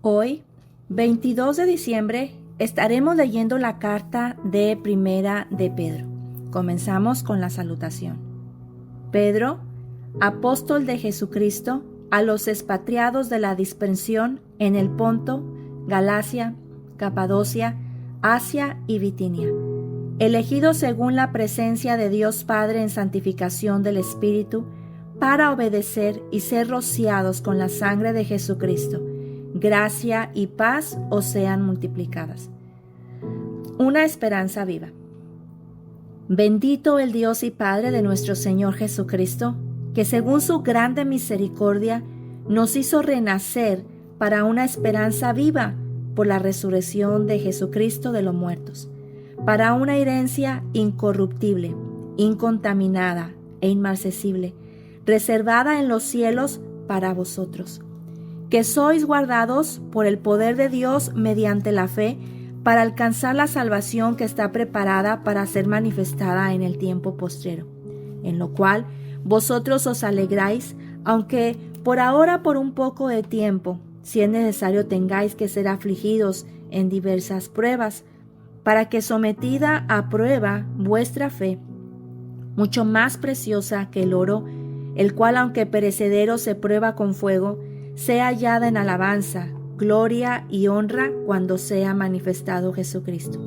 Hoy, 22 de diciembre, estaremos leyendo la carta de Primera de Pedro. Comenzamos con la salutación. Pedro, apóstol de Jesucristo, a los expatriados de la dispersión en el Ponto, Galacia, Capadocia, Asia y Bitinia, elegidos según la presencia de Dios Padre en santificación del Espíritu, para obedecer y ser rociados con la sangre de Jesucristo. Gracia y paz os sean multiplicadas. Una esperanza viva. Bendito el Dios y Padre de nuestro Señor Jesucristo, que según su grande misericordia nos hizo renacer para una esperanza viva por la resurrección de Jesucristo de los muertos, para una herencia incorruptible, incontaminada e inmarcesible, reservada en los cielos para vosotros, que sois guardados por el poder de Dios mediante la fe, para alcanzar la salvación que está preparada para ser manifestada en el tiempo postrero, en lo cual vosotros os alegráis, aunque por ahora por un poco de tiempo, si es necesario, tengáis que ser afligidos en diversas pruebas, para que sometida a prueba vuestra fe, mucho más preciosa que el oro, el cual aunque perecedero se prueba con fuego, sea hallada en alabanza, gloria y honra cuando sea manifestado Jesucristo,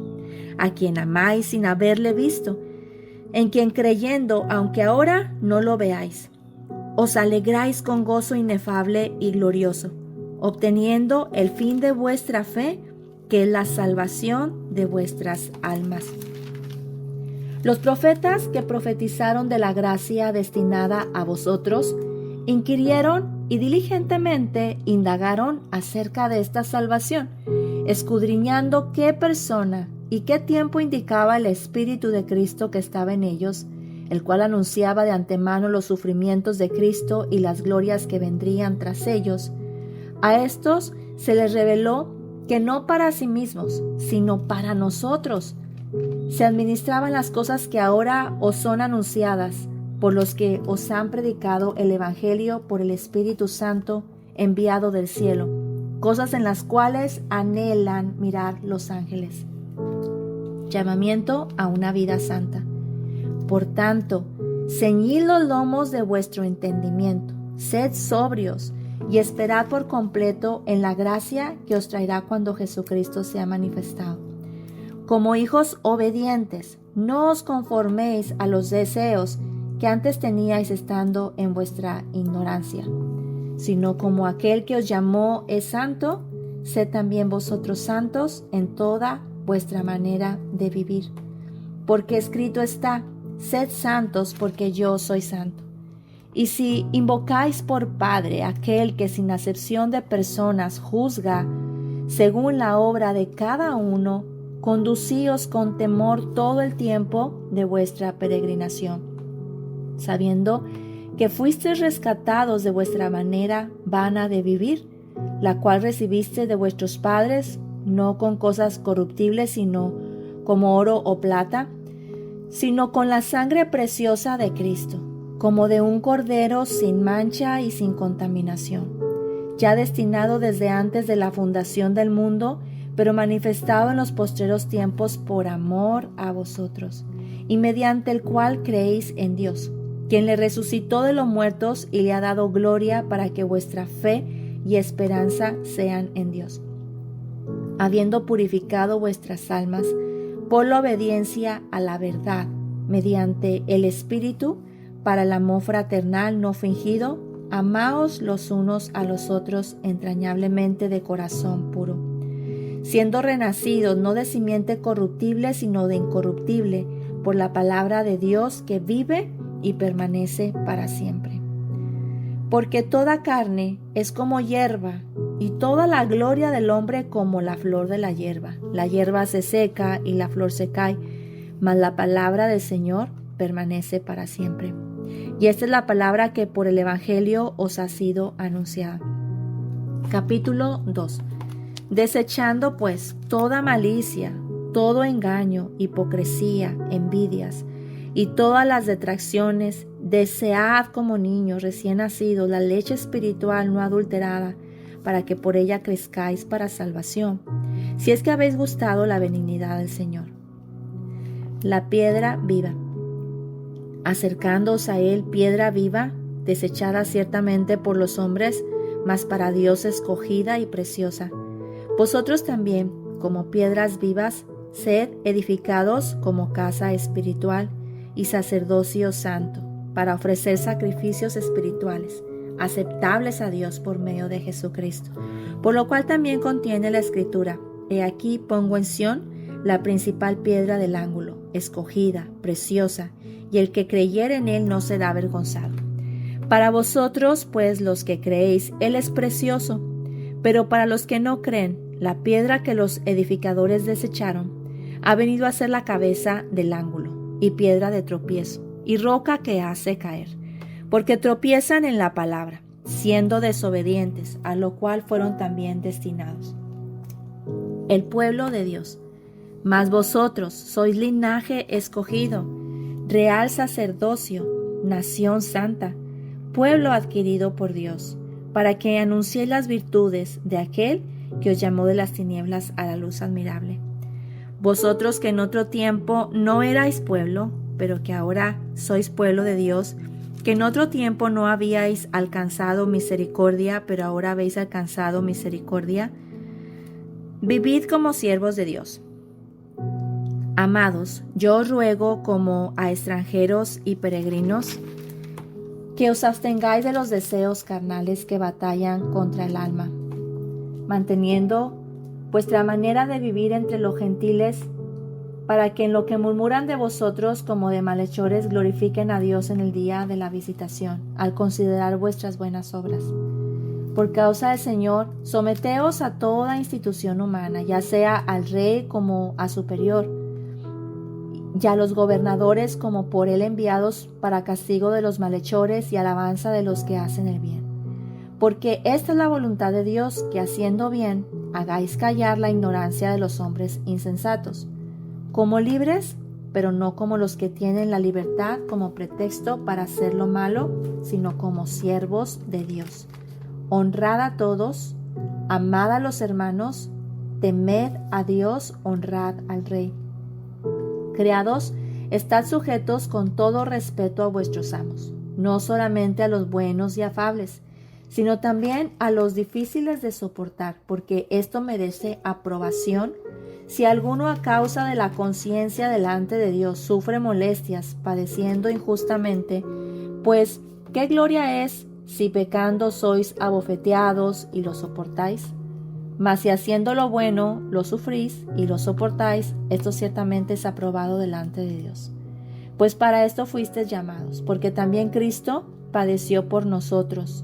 a quien amáis sin haberle visto, en quien creyendo, aunque ahora no lo veáis, os alegráis con gozo inefable y glorioso, obteniendo el fin de vuestra fe, que es la salvación de vuestras almas. Los profetas que profetizaron de la gracia destinada a vosotros, inquirieron y diligentemente indagaron acerca de esta salvación, escudriñando qué persona y qué tiempo indicaba el Espíritu de Cristo que estaba en ellos, el cual anunciaba de antemano los sufrimientos de Cristo y las glorias que vendrían tras ellos. A estos se les reveló que no para sí mismos, sino para nosotros, se administraban las cosas que ahora os son anunciadas por los que os han predicado el Evangelio por el Espíritu Santo enviado del cielo, cosas en las cuales anhelan mirar los ángeles. Llamamiento a una vida santa. Por tanto, ceñid los lomos de vuestro entendimiento, sed sobrios y esperad por completo en la gracia que os traerá cuando Jesucristo sea manifestado. Como hijos obedientes, no os conforméis a los deseos que antes teníais estando en vuestra ignorancia, sino como aquel que os llamó es santo, sed también vosotros santos en toda vuestra manera de vivir. Porque escrito está, sed santos porque yo soy santo. Y si invocáis por Padre aquel que sin acepción de personas juzga según la obra de cada uno, conducíos con temor todo el tiempo de vuestra peregrinación, sabiendo que fuisteis rescatados de vuestra manera vana de vivir, la cual recibiste de vuestros padres, no con cosas corruptibles, sino como oro o plata, sino con la sangre preciosa de Cristo, como de un cordero sin mancha y sin contaminación, ya destinado desde antes de la fundación del mundo, pero manifestado en los postreros tiempos por amor a vosotros, y mediante el cual creéis en Dios, quien le resucitó de los muertos y le ha dado gloria, para que vuestra fe y esperanza sean en Dios, habiendo purificado vuestras almas por la obediencia a la verdad, mediante el Espíritu, para el amor fraternal no fingido, amaos los unos a los otros entrañablemente de corazón puro, siendo renacidos no de simiente corruptible, sino de incorruptible, por la palabra de Dios que vive y permanece para siempre. Porque toda carne es como hierba, y toda la gloria del hombre como la flor de la hierba. La hierba se seca y la flor se cae, mas la palabra del Señor permanece para siempre. Y esta es la palabra que por el Evangelio os ha sido anunciada. Capítulo 2. Desechando pues toda malicia, todo engaño, hipocresía, envidias y todas las detracciones, desead como niños recién nacidos la leche espiritual no adulterada, para que por ella crezcáis para salvación, si es que habéis gustado la benignidad del Señor. La piedra viva. Acercándoos a él, piedra viva, desechada ciertamente por los hombres, mas para Dios escogida y preciosa. Vosotros también, como piedras vivas, sed edificados como casa espiritual y sacerdocio santo, para ofrecer sacrificios espirituales, aceptables a Dios por medio de Jesucristo. Por lo cual también contiene la Escritura: He aquí pongo en Sión la principal piedra del ángulo, escogida, preciosa, y el que creyere en él no será avergonzado. Para vosotros, pues, los que creéis, él es precioso, pero para los que no creen, la piedra que los edificadores desecharon ha venido a ser la cabeza del ángulo, y piedra de tropiezo, y roca que hace caer, porque tropiezan en la palabra, siendo desobedientes, a lo cual fueron también destinados. El pueblo de Dios. Mas vosotros sois linaje escogido, real sacerdocio, nación santa, pueblo adquirido por Dios, para que anunciéis las virtudes de aquel que os llamó de las tinieblas a la luz admirable. Vosotros que en otro tiempo no erais pueblo, pero que ahora sois pueblo de Dios, que en otro tiempo no habíais alcanzado misericordia, pero ahora habéis alcanzado misericordia, vivid como siervos de Dios. Amados, yo os ruego como a extranjeros y peregrinos, que os abstengáis de los deseos carnales que batallan contra el alma, manteniendo vuestra manera de vivir entre los gentiles, para que en lo que murmuran de vosotros como de malhechores glorifiquen a Dios en el día de la visitación, al considerar vuestras buenas obras. Por causa del Señor, someteos a toda institución humana, ya sea al rey como a superior, y a los gobernadores como por él enviados para castigo de los malhechores y alabanza de los que hacen el bien. Porque esta es la voluntad de Dios, que haciendo bien, hagáis callar la ignorancia de los hombres insensatos, como libres, pero no como los que tienen la libertad como pretexto para hacer lo malo, sino como siervos de Dios. Honrad a todos, amad a los hermanos, temed a Dios, honrad al Rey. Criados, estad sujetos con todo respeto a vuestros amos, no solamente a los buenos y afables, sino también a los difíciles de soportar, porque esto merece aprobación. Si alguno a causa de la conciencia delante de Dios sufre molestias, padeciendo injustamente, pues, ¿qué gloria es si pecando sois abofeteados y lo soportáis? Mas si haciendo lo bueno lo sufrís y lo soportáis, esto ciertamente es aprobado delante de Dios. Pues para esto fuisteis llamados, porque también Cristo padeció por nosotros,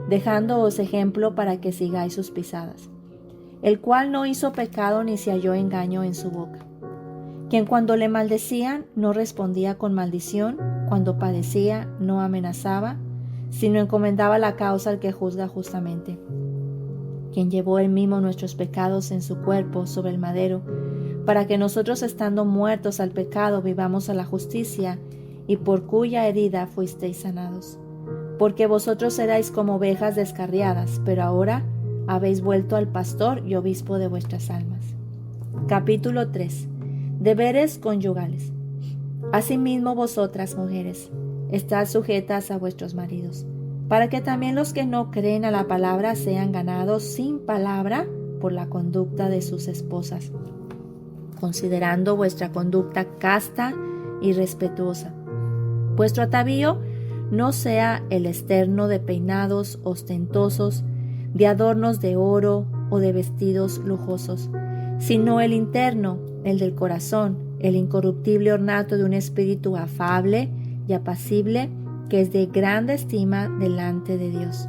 dejándoos ejemplo para que sigáis sus pisadas, el cual no hizo pecado ni se halló engaño en su boca, quien cuando le maldecían no respondía con maldición, cuando padecía no amenazaba, sino encomendaba la causa al que juzga justamente, quien llevó él mismo nuestros pecados en su cuerpo sobre el madero, para que nosotros estando muertos al pecado vivamos a la justicia, y por cuya herida fuisteis sanados. Porque vosotros erais como ovejas descarriadas, pero ahora habéis vuelto al pastor y obispo de vuestras almas. Capítulo 3. Deberes conyugales. Asimismo vosotras, mujeres, estad sujetas a vuestros maridos, para que también los que no creen a la palabra sean ganados sin palabra por la conducta de sus esposas, considerando vuestra conducta casta y respetuosa. Vuestro atavío no sea el externo de peinados ostentosos, de adornos de oro o de vestidos lujosos, sino el interno, el del corazón, el incorruptible ornato de un espíritu afable y apacible, que es de grande estima delante de Dios.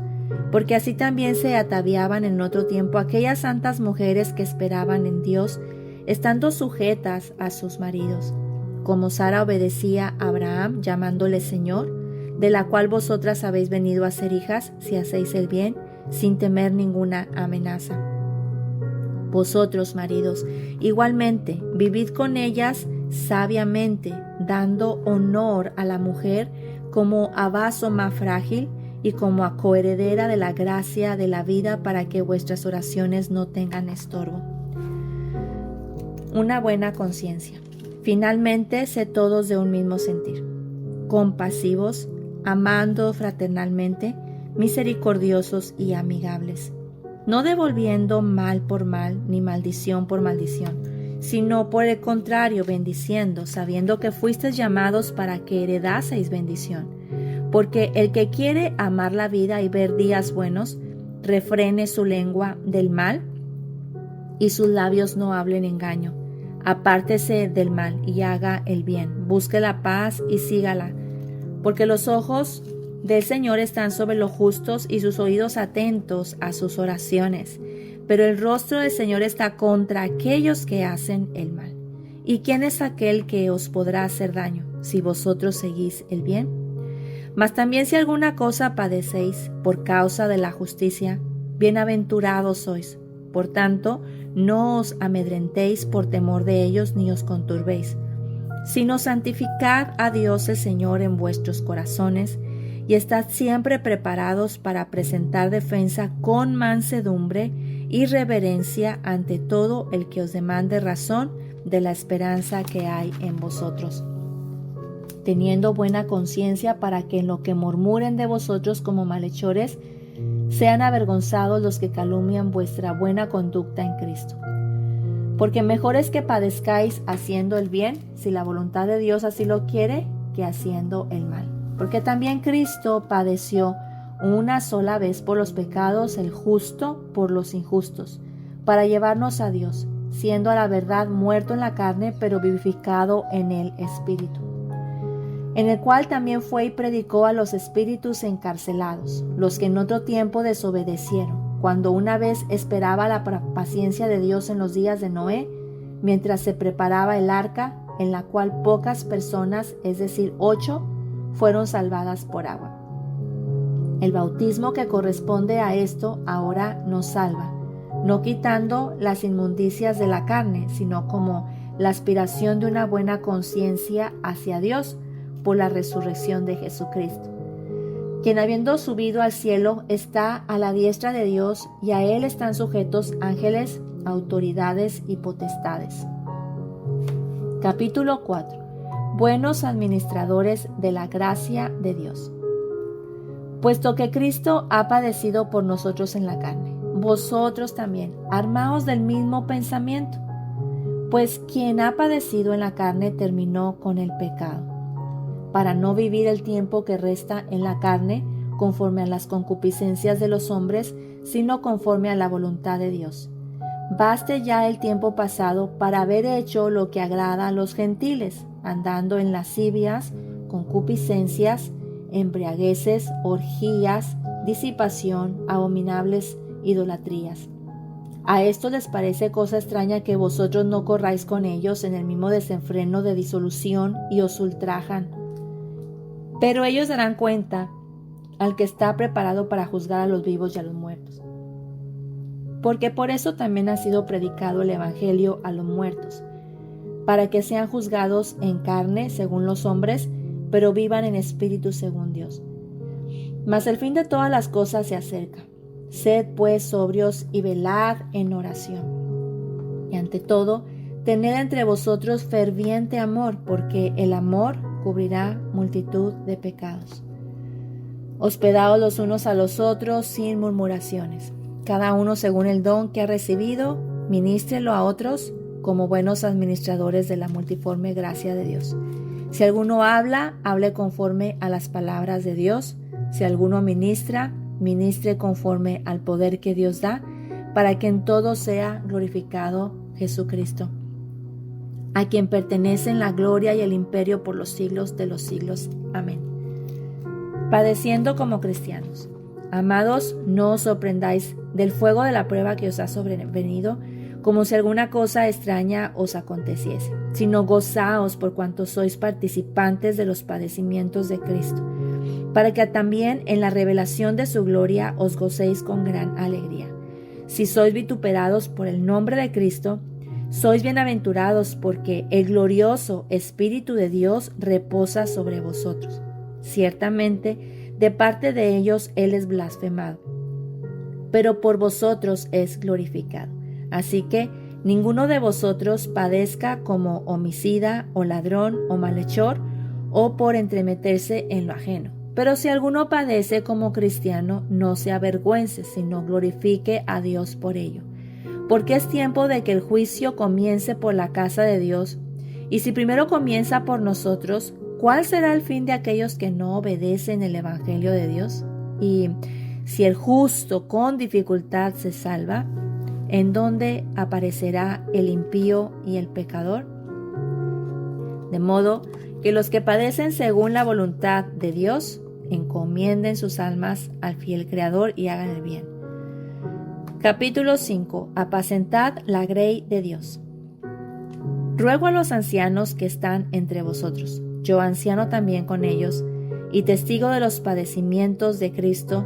Porque así también se ataviaban en otro tiempo aquellas santas mujeres que esperaban en Dios, estando sujetas a sus maridos, como Sara obedecía a Abraham, llamándole Señor, de la cual vosotras habéis venido a ser hijas, si hacéis el bien, sin temer ninguna amenaza. Vosotros, maridos, igualmente, vivid con ellas sabiamente, dando honor a la mujer como a vaso más frágil y como a coheredera de la gracia de la vida para que vuestras oraciones no tengan estorbo. Una buena conciencia. Finalmente, sed todos de un mismo sentir, compasivos, amando fraternalmente, misericordiosos y amigables, no devolviendo mal por mal ni maldición por maldición, sino por el contrario bendiciendo, sabiendo que fuisteis llamados para que heredaseis bendición. Porque el que quiere amar la vida y ver días buenos, refrene su lengua del mal y sus labios no hablen engaño. Apártese del mal y haga el bien, busque la paz y sígala, porque los ojos del Señor están sobre los justos y sus oídos atentos a sus oraciones, pero el rostro del Señor está contra aquellos que hacen el mal. ¿Y quién es aquel que os podrá hacer daño si vosotros seguís el bien? Mas también si alguna cosa padecéis por causa de la justicia, bienaventurados sois. Por tanto, no os amedrentéis por temor de ellos ni os conturbéis, sino santificad a Dios el Señor en vuestros corazones y estad siempre preparados para presentar defensa con mansedumbre y reverencia ante todo el que os demande razón de la esperanza que hay en vosotros, teniendo buena conciencia para que en lo que murmuren de vosotros como malhechores, sean avergonzados los que calumnian vuestra buena conducta en Cristo. Porque mejor es que padezcáis haciendo el bien, si la voluntad de Dios así lo quiere, que haciendo el mal. Porque también Cristo padeció una sola vez por los pecados, el justo por los injustos, para llevarnos a Dios, siendo a la verdad muerto en la carne, pero vivificado en el Espíritu, en el cual también fue y predicó a los espíritus encarcelados, los que en otro tiempo desobedecieron, cuando una vez esperaba la paciencia de Dios en los días de Noé, mientras se preparaba el arca, en la cual pocas personas, es decir, 8, fueron salvadas por agua. El bautismo que corresponde a esto ahora nos salva, no quitando las inmundicias de la carne, sino como la aspiración de una buena conciencia hacia Dios por la resurrección de Jesucristo, quien habiendo subido al cielo está a la diestra de Dios y a él están sujetos ángeles, autoridades y potestades. Capítulo 4. Buenos administradores de la gracia de Dios. Puesto que Cristo ha padecido por nosotros en la carne, vosotros también, armaos del mismo pensamiento, pues quien ha padecido en la carne terminó con el pecado, para no vivir el tiempo que resta en la carne conforme a las concupiscencias de los hombres, sino conforme a la voluntad de Dios. Baste ya el tiempo pasado para haber hecho lo que agrada a los gentiles, andando en lascivias, concupiscencias, embriagueces, orgías, disipación, abominables idolatrías. A esto les parece cosa extraña que vosotros no corráis con ellos en el mismo desenfreno de disolución y os ultrajan. Pero ellos darán cuenta al que está preparado para juzgar a los vivos y a los muertos. Porque por eso también ha sido predicado el Evangelio a los muertos, para que sean juzgados en carne según los hombres, pero vivan en espíritu según Dios. Mas el fin de todas las cosas se acerca. Sed pues sobrios y velad en oración. Y ante todo, tened entre vosotros ferviente amor, porque el amor cubrirá multitud de pecados. Hospedaos los unos a los otros sin murmuraciones. Cada uno según el don que ha recibido, ministrelo a otros como buenos administradores de la multiforme gracia de Dios. Si alguno habla, hable conforme a las palabras de Dios. Si alguno ministra, ministre conforme al poder que Dios da, para que en todo sea glorificado Jesucristo, a quien pertenecen la gloria y el imperio por los siglos de los siglos. Amén. Padeciendo como cristianos. Amados, no os sorprendáis del fuego de la prueba que os ha sobrevenido, como si alguna cosa extraña os aconteciese, sino gozaos por cuanto sois participantes de los padecimientos de Cristo, para que también en la revelación de su gloria os gocéis con gran alegría. Si sois vituperados por el nombre de Cristo, sois bienaventurados, porque el glorioso Espíritu de Dios reposa sobre vosotros. Ciertamente, De parte de ellos Él es blasfemado, pero por vosotros es glorificado. Así que ninguno de vosotros padezca como homicida o ladrón o malhechor o por entremeterse en lo ajeno. Pero si alguno padece como cristiano, no se avergüence, sino glorifique a Dios por ello. Porque es tiempo de que el juicio comience por la casa de Dios. Y si primero comienza por nosotros, ¿cuál será el fin de aquellos que no obedecen el evangelio de Dios? Y si el justo con dificultad se salva, ¿en dónde aparecerá el impío y el pecador? De modo que los que padecen según la voluntad de Dios, encomienden sus almas al fiel Creador y hagan el bien. Capítulo 5. Apacentad la grey de Dios. Ruego a los ancianos que están entre vosotros, yo anciano también con ellos, y testigo de los padecimientos de Cristo,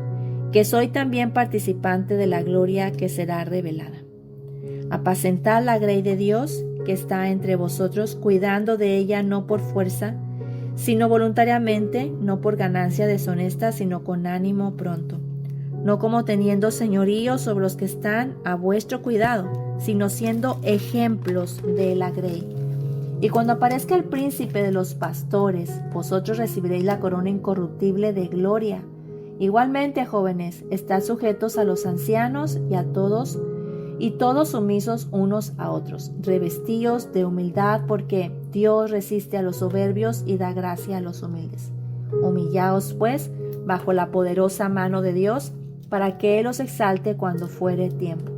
que soy también participante de la gloria que será revelada. Apacentad la grey de Dios que está entre vosotros, cuidando de ella no por fuerza, sino voluntariamente, no por ganancia deshonesta, sino con ánimo pronto, no como teniendo señorío sobre los que están a vuestro cuidado, sino siendo ejemplos de la grey. Y cuando aparezca el príncipe de los pastores, vosotros recibiréis la corona incorruptible de gloria. Igualmente, jóvenes, estad sujetos a los ancianos y todos sumisos unos a otros, revestidos de humildad, porque Dios resiste a los soberbios y da gracia a los humildes. Humillaos, pues, bajo la poderosa mano de Dios, para que Él os exalte cuando fuere tiempo,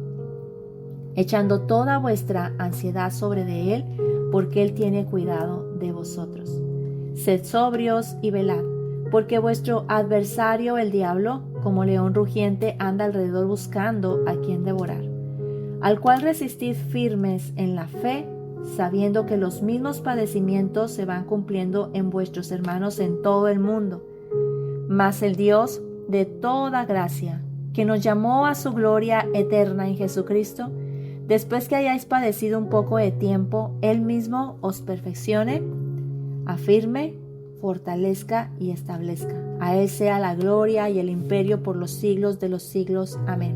echando toda vuestra ansiedad sobre de Él, porque Él tiene cuidado de vosotros. Sed sobrios y velad, porque vuestro adversario el diablo, como león rugiente, anda alrededor buscando a quien devorar, al cual resistid firmes en la fe, sabiendo que los mismos padecimientos se van cumpliendo en vuestros hermanos en todo el mundo. Mas el Dios de toda gracia, que nos llamó a su gloria eterna en Jesucristo, después que hayáis padecido un poco de tiempo, Él mismo os perfeccione, afirme, fortalezca y establezca. A Él sea la gloria y el imperio por los siglos de los siglos. Amén.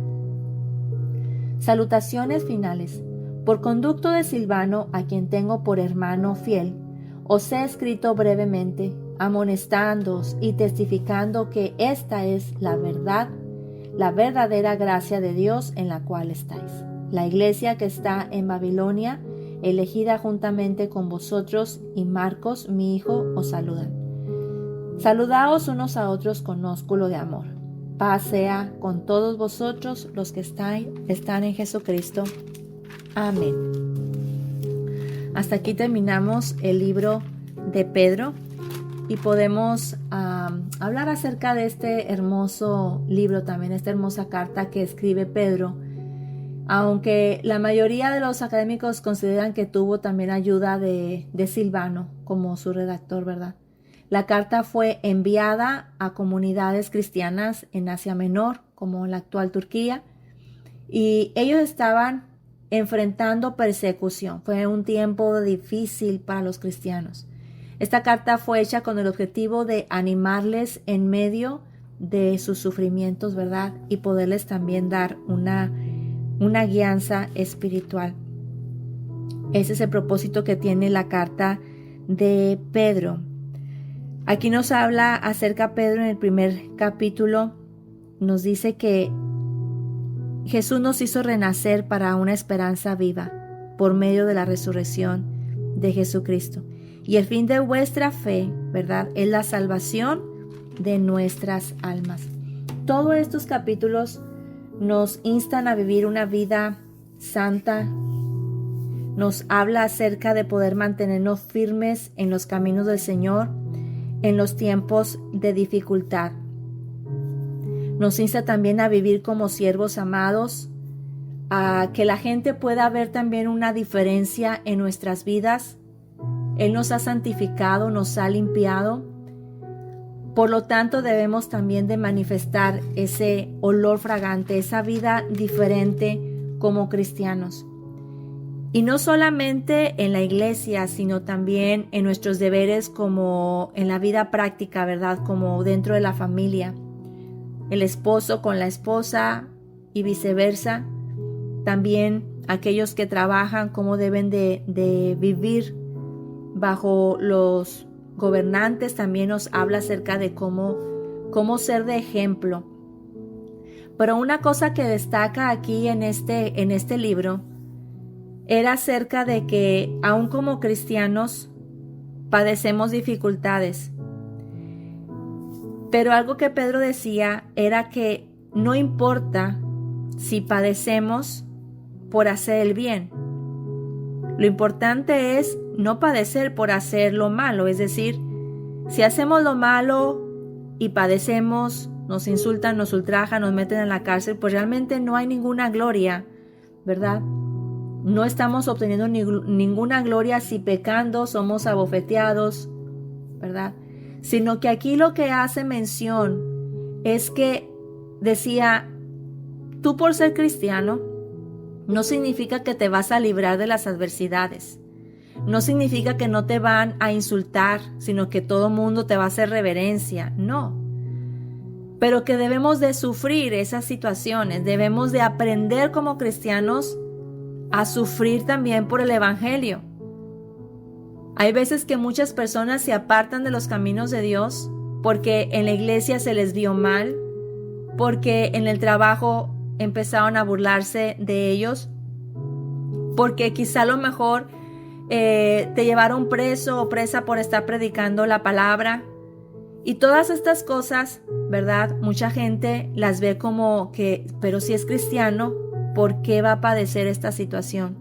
Salutaciones finales. Por conducto de Silvano, a quien tengo por hermano fiel, os he escrito brevemente, amonestándoos y testificando que esta es la verdad, la verdadera gracia de Dios en la cual estáis. La iglesia que está en Babilonia, elegida juntamente con vosotros, y Marcos, mi hijo, os saludan. Saludaos unos a otros con ósculo de amor. Paz sea con todos vosotros los que están en Jesucristo. Amén. Hasta aquí terminamos el libro de Pedro y podemos hablar acerca de este hermoso libro también, esta hermosa carta que escribe Pedro. Aunque la mayoría de los académicos consideran que tuvo también ayuda de Silvano como su redactor, ¿verdad? La carta fue enviada a comunidades cristianas en Asia Menor, como la actual Turquía, y ellos estaban enfrentando persecución. Fue un tiempo difícil para los cristianos. Esta carta fue hecha con el objetivo de animarles en medio de sus sufrimientos, ¿verdad? Y poderles también dar una guianza espiritual. Ese es el propósito que tiene la carta de Pedro. Aquí nos habla acerca Pedro en el primer capítulo. Nos dice que Jesús nos hizo renacer para una esperanza viva por medio de la resurrección de Jesucristo. Y el fin de vuestra fe, ¿verdad?, es la salvación de nuestras almas. Todos estos capítulos nos instan a vivir una vida santa. Nos habla acerca de poder mantenernos firmes en los caminos del Señor en los tiempos de dificultad. Nos insta también a vivir como siervos amados, a que la gente pueda ver también una diferencia en nuestras vidas. Él nos ha santificado, nos ha limpiado. Por lo tanto, debemos también de manifestar ese olor fragante, esa vida diferente como cristianos. Y no solamente en la iglesia, sino también en nuestros deberes como en la vida práctica, ¿verdad? Como dentro de la familia. El esposo con la esposa y viceversa. También aquellos que trabajan, cómo deben de vivir bajo los gobernantes. También nos habla acerca de cómo ser de ejemplo. Pero una cosa que destaca aquí en este libro era acerca de que aun como cristianos padecemos dificultades. Pero algo que Pedro decía era que no importa si padecemos por hacer el bien. Lo importante es no padecer por hacer lo malo. Es decir, si hacemos lo malo y padecemos, nos insultan, nos ultrajan, nos meten en la cárcel, pues realmente no hay ninguna gloria, ¿verdad? No estamos obteniendo ninguna gloria si pecando somos abofeteados, ¿verdad? Sino que aquí lo que hace mención es que decía, tú por ser cristiano, no significa que te vas a librar de las adversidades. No significa que no te van a insultar, sino que todo mundo te va a hacer reverencia. No. Pero que debemos de sufrir esas situaciones. Debemos de aprender como cristianos a sufrir también por el evangelio. Hay veces que muchas personas se apartan de los caminos de Dios porque en la iglesia se les vio mal, porque en el trabajo empezaron a burlarse de ellos, porque quizá a lo mejor te llevaron preso o presa por estar predicando la palabra. Y todas estas cosas, ¿verdad? Mucha gente las ve como que, pero si es cristiano, ¿por qué va a padecer esta situación?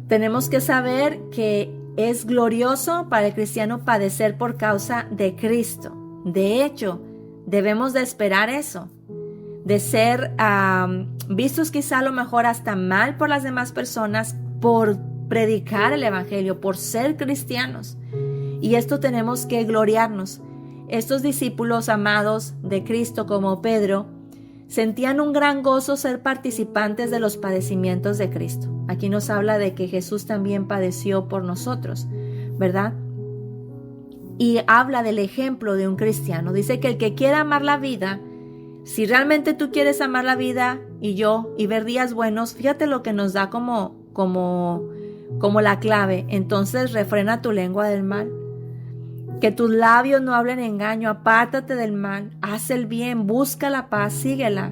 Tenemos que saber que es glorioso para el cristiano padecer por causa de Cristo. De hecho, debemos de esperar eso, de ser vistos quizá a lo mejor hasta mal por las demás personas por predicar el evangelio, por ser cristianos. Y esto tenemos que gloriarnos. Estos discípulos amados de Cristo como Pedro sentían un gran gozo ser participantes de los padecimientos de Cristo. Aquí nos habla de que Jesús también padeció por nosotros, ¿verdad? Y habla del ejemplo de un cristiano. Dice que el que quiera amar la vida, si realmente tú quieres amar la vida y ver días buenos, fíjate lo que nos da como la clave. Entonces refrena tu lengua del mal. Que tus labios no hablen engaño, apártate del mal, haz el bien, busca la paz, síguela.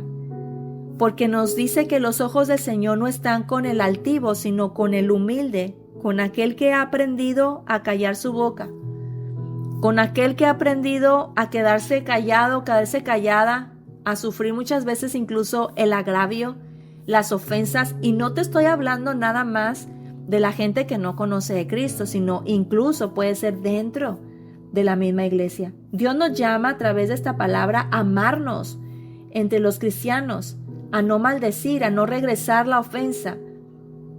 Porque nos dice que los ojos del Señor no están con el altivo, sino con el humilde, con aquel que ha aprendido a callar su boca, con aquel que ha aprendido a quedarse callado, quedarse callada, a sufrir muchas veces incluso el agravio, las ofensas. Y no te estoy hablando nada más de la gente que no conoce de Cristo, sino incluso puede ser dentro de la misma iglesia. Dios nos llama a través de esta palabra a amarnos entre los cristianos, a no maldecir, a no regresar la ofensa,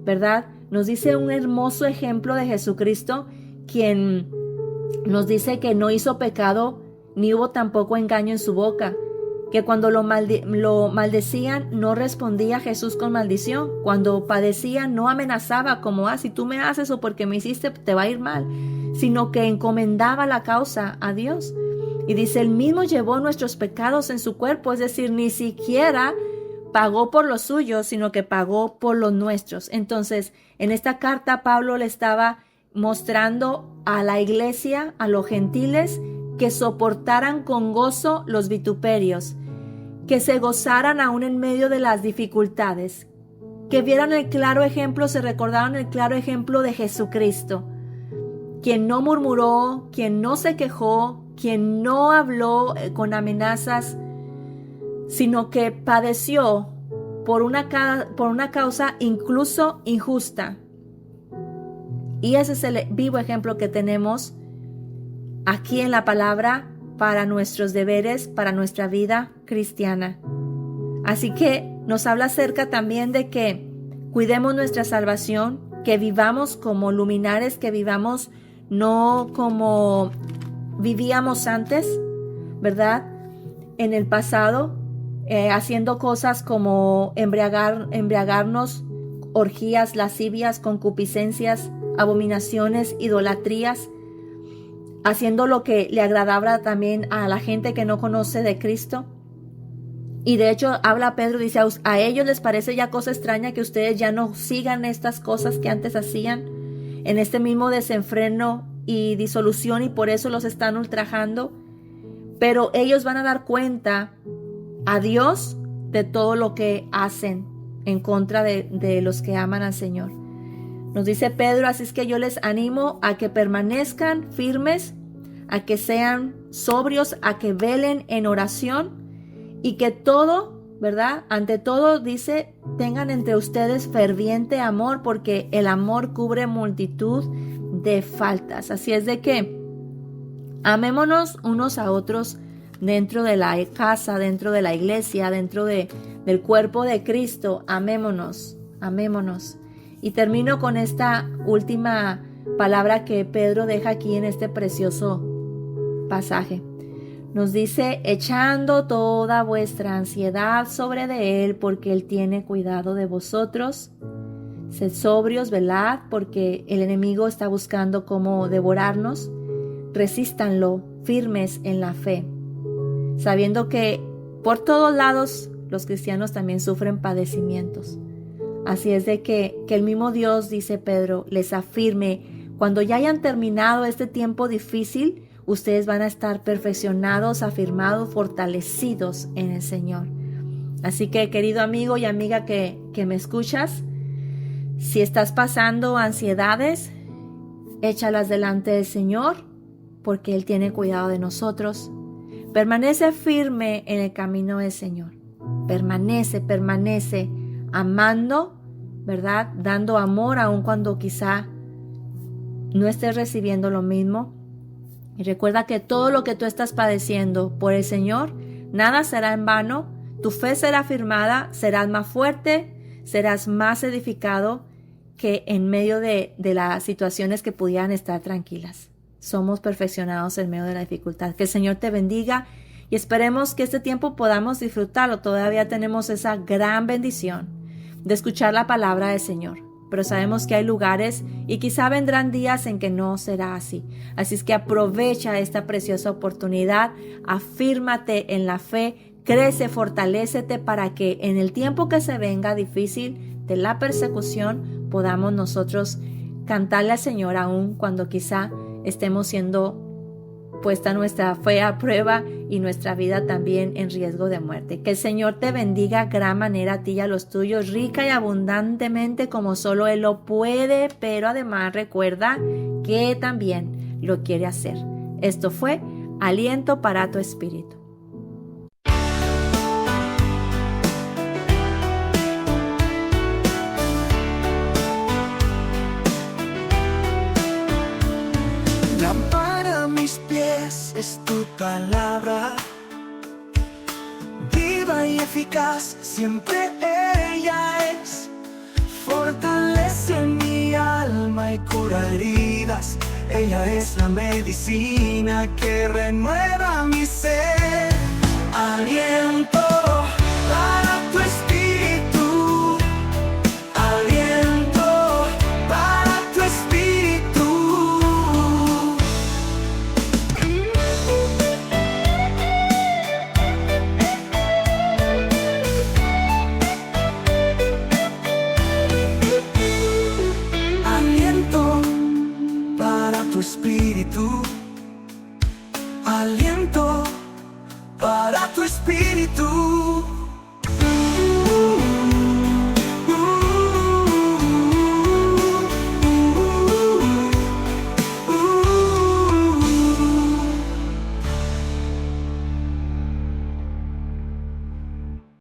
¿verdad? Nos dice un hermoso ejemplo de Jesucristo, quien nos dice que no hizo pecado, ni hubo tampoco engaño en su boca, que cuando lo maldecían no respondía a Jesús con maldición, cuando padecía no amenazaba como, si tú me haces o porque me hiciste te va a ir mal, sino que encomendaba la causa a Dios. Y dice, él mismo llevó nuestros pecados en su cuerpo, es decir, ni siquiera pagó por los suyos, sino que pagó por los nuestros. Entonces, en esta carta Pablo le estaba mostrando a la iglesia, a los gentiles, que soportaran con gozo los vituperios, que se gozaran aún en medio de las dificultades, que vieran el claro ejemplo, se recordaran el claro ejemplo de Jesucristo, quien no murmuró, quien no se quejó, quien no habló con amenazas, sino que padeció por una causa incluso injusta. Y ese es el vivo ejemplo que tenemos aquí en la palabra para nuestros deberes, para nuestra vida cristiana. Así que nos habla acerca también de que cuidemos nuestra salvación, que vivamos como luminares, que vivamos no como vivíamos antes, ¿verdad? En el pasado, haciendo cosas como embriagarnos orgías, lascivias, concupiscencias, abominaciones, idolatrías, haciendo lo que le agradaba también a la gente que no conoce de Cristo. Y de hecho habla Pedro, dice, a ellos les parece ya cosa extraña que ustedes ya no sigan estas cosas que antes hacían, en este mismo desenfreno y disolución, y por eso los están ultrajando. Pero ellos van a dar cuenta a Dios de todo lo que hacen en contra de los que aman al Señor. Nos dice Pedro, así es que yo les animo a que permanezcan firmes, a que sean sobrios, a que velen en oración, y que todo, ¿verdad? Ante todo, dice, tengan entre ustedes ferviente amor, porque el amor cubre multitud de faltas. Así es de que amémonos unos a otros dentro de la casa, dentro de la iglesia, dentro del cuerpo de Cristo. Amémonos, amémonos. Y termino con esta última palabra que Pedro deja aquí en este precioso pasaje. Nos dice, echando toda vuestra ansiedad sobre de Él, porque Él tiene cuidado de vosotros. Sed sobrios, velad, porque el enemigo está buscando cómo devorarnos. Resístanlo, firmes en la fe, sabiendo que por todos lados los cristianos también sufren padecimientos. Así es de que el mismo Dios, dice Pedro, les afirme, cuando ya hayan terminado este tiempo difícil, ustedes van a estar perfeccionados, afirmados, fortalecidos en el Señor. Así que, querido amigo y amiga que me escuchas, si estás pasando ansiedades, échalas delante del Señor, porque Él tiene cuidado de nosotros. Permanece firme en el camino del Señor. Permanece amando, ¿verdad? Dando amor aun cuando quizá no estés recibiendo lo mismo. Y recuerda que todo lo que tú estás padeciendo por el Señor, nada será en vano. Tu fe será afirmada, serás más fuerte, serás más edificado que en medio de las situaciones que pudieran estar tranquilas. Somos perfeccionados en medio de la dificultad. Que el Señor te bendiga y esperemos que este tiempo podamos disfrutarlo. Todavía tenemos esa gran bendición de escuchar la palabra del Señor. Pero sabemos que hay lugares y quizá vendrán días en que no será así. Así es que aprovecha esta preciosa oportunidad, afírmate en la fe, crece, fortalécete para que en el tiempo que se venga difícil de la persecución podamos nosotros cantarle al Señor aún cuando quizá estemos siendo puesta nuestra fe a prueba y nuestra vida también en riesgo de muerte. Que el Señor te bendiga gran manera a ti y a los tuyos, rica y abundantemente como solo Él lo puede, pero además recuerda que también lo quiere hacer. Esto fue Aliento para tu Espíritu. Lámpara a mis pies es tu palabra, viva y eficaz, siempre ella es. Fortalece mi alma y cura heridas, ella es la medicina que renueva mi ser. Aliento para